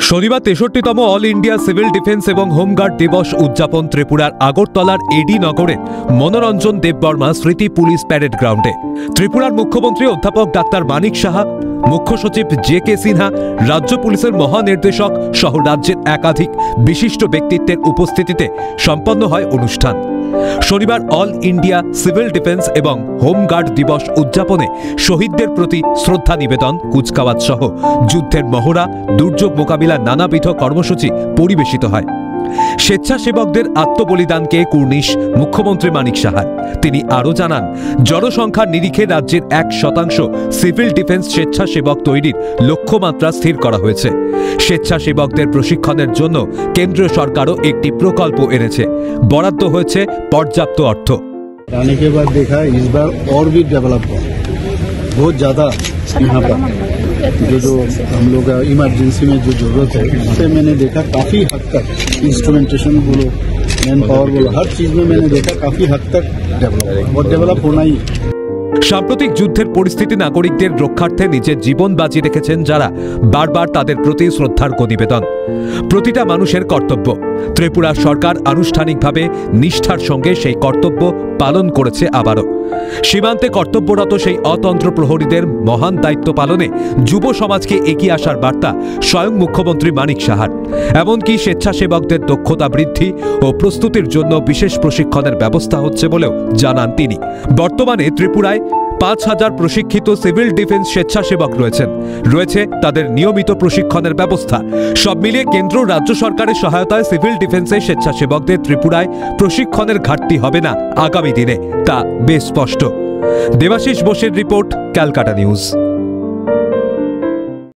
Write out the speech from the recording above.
শনিবার ৬৩তম all India civil defence এবং home guard দিবস উদযাপন ত্রিপুরার আগরতলার এডি নগরে মনোরঞ্জন দেববর্মা স্মৃতি পুলিশ প্যারেড গ্রাউন্ডে। ত্রিপুরার মুখ্যমন্ত্রী অধ্যাপক ডাক্তার মানিক সাহা, মুখ্য সচিব জে.কে. সিনহা, রাজ্য পুলিশের মহানির্দেশক সহ রাজ্যের একাধিক বিশিষ্ট ব্যক্তিত্বের উপস্থিতিতে সম্পন্ন হয় অনুষ্ঠান। শনিবার অল ইন্ডিয়া সিভিল ডিফেন্স এবং হোমগার্ড দিবস উদযাপনে শহীদদের প্রতি শ্রদ্ধা নিবেদন, কুচকাওয়াজ সহ যুদ্ধের মহড়া, দুর্যোগ মোকাবিলার নানাবিধ কর্মসূচি পরিবেশিত হয়। স্বেচ্ছাসেবকদের আত্মবলিদানকে কুর্নিশ মুখ্যমন্ত্রী মানিক সাহার। তিনি আরও জানান, জনসংখ্যার নিরিখে রাজ্যের 1% সিভিল ডিফেন্স স্বেচ্ছাসেবক তৈরির লক্ষ্যমাত্রা স্থির করা হয়েছে। স্বেচ্ছাসেবকদের প্রশিক্ষণের জন্য কেন্দ্রীয় সরকারও একটি প্রকল্প এনেছে। বরাদ্দ হয়েছে পর্যাপ্ত অর্থ। आने के बाद देखा इस बार और भी डेवलप हुआ बहुत ज़्यादा यहाँ पर जो हम लोग इमरजेंसी में जो जरूरत है उससे मैंने देखा काफ़ी हद तक इंस्ट्रूमेंटेशन बोलो, मैन पावर बोलो, हर चीज़ में मैंने देखा काफ़ी हद तक डेवलप और डेवलप होना ही। সাম্প্রতিক যুদ্ধের পরিস্থিতি নাগরিকদের রক্ষার্থে নিজের জীবন বাজি রেখেছেন যারা, বারবার তাদের প্রতি শ্রদ্ধার নিবেদন। প্রতিটা মানুষের কর্তব্য। ত্রিপুরা সরকার আনুষ্ঠানিকভাবে নিষ্ঠার সঙ্গে সেই কর্তব্য পালন করেছে। আবারও সীমান্তে কর্তব্যরত সেই অতন্ত্র প্রহরীদের মহান দায়িত্ব পালনে যুব সমাজকে এগিয়ে আসার বার্তা স্বয়ং মুখ্যমন্ত্রী মানিক সাহার। এমনকি স্বেচ্ছাসেবকদের দক্ষতা বৃদ্ধি ও প্রস্তুতির জন্য বিশেষ প্রশিক্ষণের ব্যবস্থা হচ্ছে বলেও জানান তিনি। বর্তমানে ত্রিপুরায় ৫,০০০ প্রশিক্ষিত সিভিল ডিফেন্স স্বেচ্ছাসেবক রয়েছে তাদের নিয়মিত প্রশিক্ষণের ব্যবস্থা। সব মিলিয়ে কেন্দ্র রাজ্য সরকারের সহায়তায় সিভিল ডিফেন্সের স্বেচ্ছাসেবকদের ত্রিপুরায় প্রশিক্ষণের ঘাটতি হবে না আগামী দিনে, তা বেশ স্পষ্ট। দেবাশিস বোসের রিপোর্ট, ক্যালকাটা নিউজ।